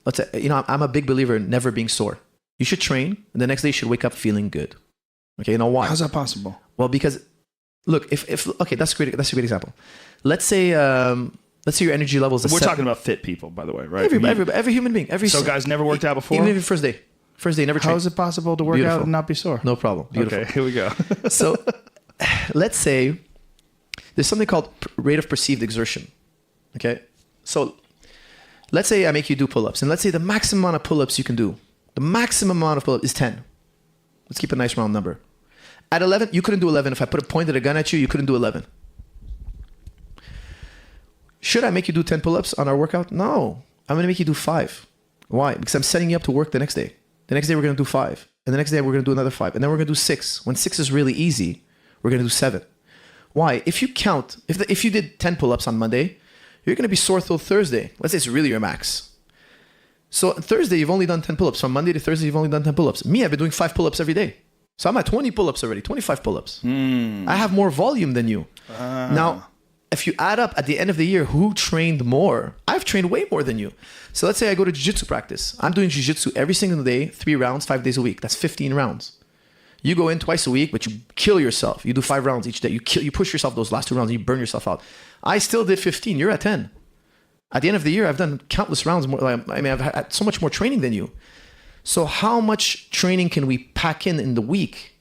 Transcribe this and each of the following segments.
let's say, I'm a big believer in never being sore. You should train, and the next day you should wake up feeling good. Okay, you know why? How's that possible? Well, because look, if okay, that's a great example. Let's say your energy levels. We're talking about fit people, by the way, right? Every human being. So guys never worked out before? Even if first day, never trained. How is it possible to work out and not be sore? No problem. Beautiful. Okay, here we go. So let's say there's something called rate of perceived exertion. Okay, so let's say I make you do pull-ups, and let's say the maximum amount of pull-ups you can do, the maximum amount of pull-ups is 10. Let's keep a nice round number. At 11, you couldn't do 11. If I put a pointed a gun at you, you couldn't do 11. Should I make you do 10 pull-ups on our workout? No. I'm going to make you do 5. Why? Because I'm setting you up to work the next day. The next day, we're going to do 5. And the next day, we're going to do another 5. And then we're going to do 6. When 6 is really easy, we're going to do 7. Why? If you count, if you did 10 pull-ups on Monday, you're going to be sore till Thursday. Let's say it's really your max. So on Thursday, you've only done 10 pull-ups. From Monday to Thursday, you've only done 10 pull-ups. Me, I've been doing 5 pull-ups every day. So I'm at 20 pull-ups already, 25 pull-ups. I have more volume than you. Now, if you add up at the end of the year, who trained more? I've trained way more than you. So let's say I go to jiu-jitsu practice. I'm doing jiu-jitsu every single day, 3 rounds, 5 days a week. That's 15 rounds. You go in twice a week, but you kill yourself. You do 5 rounds each day. You push yourself those last 2 rounds, and you burn yourself out. I still did 15. You're at 10. At the end of the year, I've done countless rounds more. I've had so much more training than you. So how much training can we pack in the week?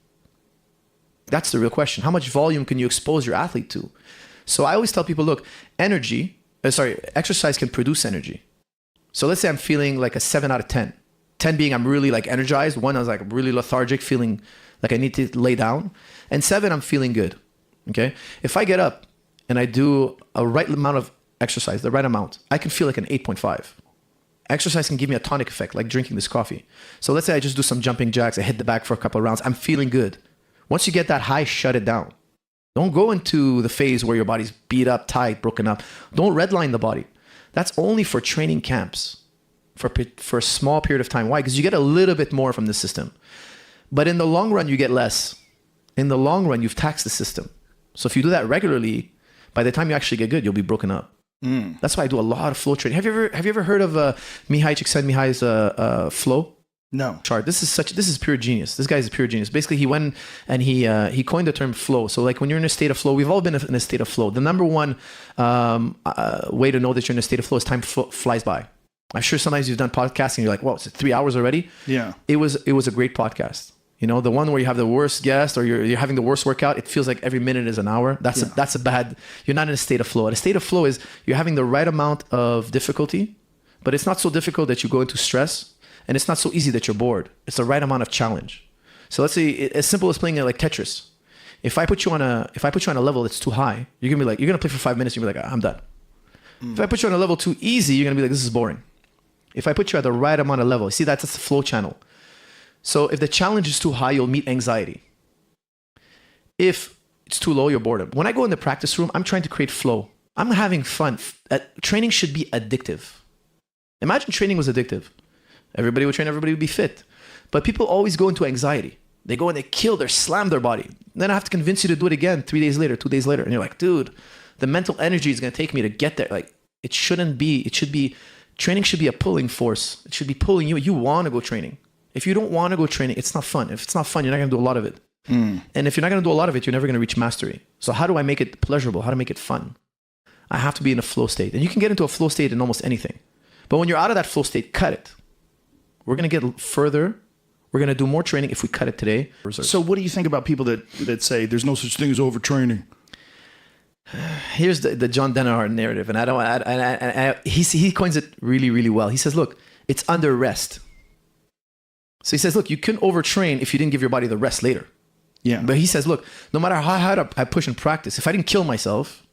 That's the real question. How much volume can you expose your athlete to? So I always tell people, look, exercise can produce energy. So let's say I'm feeling like a 7 out of 10. 10 being I'm really like energized. 1, I was like really lethargic, feeling like I need to lay down. And 7, I'm feeling good. Okay. If I get up and I do a right amount of exercise, the right amount, I can feel like an 8.5. Exercise can give me a tonic effect, like drinking this coffee. So let's say I just do some jumping jacks, I hit the back for a couple of rounds, I'm feeling good. Once you get that high, shut it down. Don't go into the phase where your body's beat up, tight, broken up. Don't redline the body. That's only for training camps, for a small period of time. Why? Because you get a little bit more from the system. But in the long run, you get less. In the long run, you've taxed the system. So if you do that regularly, by the time you actually get good, you'll be broken up. That's why I do a lot of flow training. Have you ever heard of Mihai Csikszentmihalyi's flow? No. Chart. This is pure genius. This guy is pure genius. Basically, he went and he coined the term flow. So like when you're in a state of flow, we've all been in a state of flow. The number one way to know that you're in a state of flow is time flies by. I'm sure sometimes you've done podcasting. You're like, whoa, it's 3 hours already. Yeah. It was a great podcast. You know, the one where you have the worst guest or you're having the worst workout, it feels like every minute is an hour. That's a bad, you're not in a state of flow. A state of flow is you're having the right amount of difficulty, but it's not so difficult that you go into stress, and it's not so easy that you're bored. It's the right amount of challenge. So let's say as simple as playing like Tetris. If I put you on a level that's too high, you're gonna play for 5 minutes, you're gonna be like, I'm done. If I put you on a level too easy, you're gonna be like, this is boring. If I put you at the right amount of level, see that's the flow channel. So if the challenge is too high, you'll meet anxiety. If it's too low, you're boredom. When I go in the practice room, I'm trying to create flow. I'm having fun. Training should be addictive. Imagine training was addictive. Everybody would train, everybody would be fit. But people always go into anxiety. They go and they slam their body. Then I have to convince you to do it again 3 days later, 2 days later. And you're like, dude, the mental energy is going to take me to get there. Like, it shouldn't be. Training should be a pulling force. It should be pulling you. You want to go training. If you don't want to go training, it's not fun. If it's not fun, you're not going to do a lot of it. And if you're not going to do a lot of it, you're never going to reach mastery. So how do I make it pleasurable? How to make it fun? I have to be in a flow state. And you can get into a flow state in almost anything. But when you're out of that flow state, cut it. We're going to get further. We're going to do more training if we cut it today. So what do you think about people that say there's no such thing as overtraining? Here's the John Danaher narrative. And he coins it really, really well. He says, look, it's under rest. So he says, look, you couldn't overtrain if you didn't give your body the rest later. Yeah. But he says, look, no matter how hard I push and practice, if I didn't kill myself,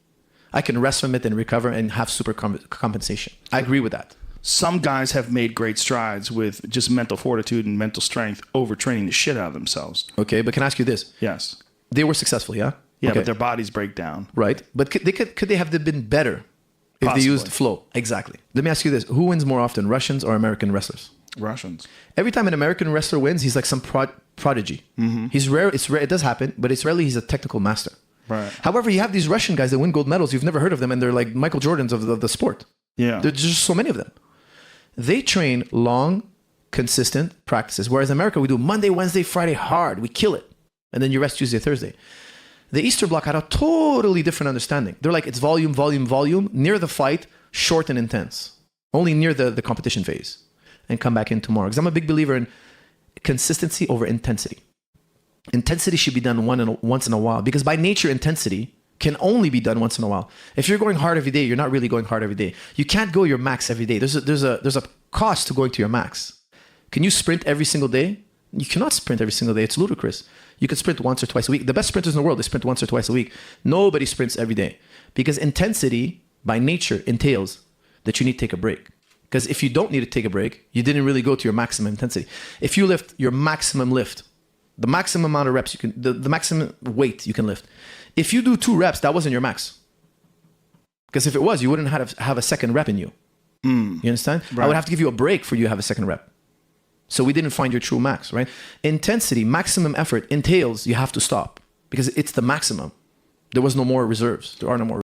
I can rest from it and recover and have super compensation. I agree with that. Some guys have made great strides with just mental fortitude and mental strength, overtraining the shit out of themselves. Okay, but can I ask you this? Yes. They were successful, yeah? Yeah, okay. But their bodies break down. Right. But could they have been better if Possibly. they used flow? Exactly. Let me ask you this. Who wins more often, Russians or American wrestlers? Russians. Every time an American wrestler wins, he's like some prodigy. Mm-hmm. He's rare. It's rare. It does happen, but it's rarely he's a technical master. Right. However, you have these Russian guys that win gold medals. You've never heard of them, and they're like Michael Jordans of the sport. Yeah. There's just so many of them. they train long, consistent practices. Whereas in America, we do Monday, Wednesday, Friday hard. We kill it. And then you rest Tuesday, Thursday. The Eastern Bloc had a totally different understanding. They're like, it's volume, volume, volume. Near the fight, short and intense. Only near the competition phase. And come back in tomorrow. Because I'm a big believer in consistency over intensity. Intensity should be done once in a while. Because by nature, intensity can only be done once in a while. If you're going hard every day, you're not really going hard every day. You can't go your max every day. There's a cost to going to your max. Can you sprint every single day? You cannot sprint every single day. It's ludicrous. You can sprint once or twice a week. The best sprinters in the world, they sprint once or twice a week. Nobody sprints every day. Because intensity, by nature, entails that you need to take a break. Because if you don't need to take a break, you didn't really go to your maximum intensity. If you lift your maximum lift, the maximum amount of reps you can, the maximum weight you can lift. If you do 2 reps, that wasn't your max. Because if it was, you wouldn't have a second rep in you. You understand? Right. I would have to give you a break for you to have a second rep. So we didn't find your true max, right? Intensity, maximum effort entails you have to stop because it's the maximum. There was no more reserves. There are no more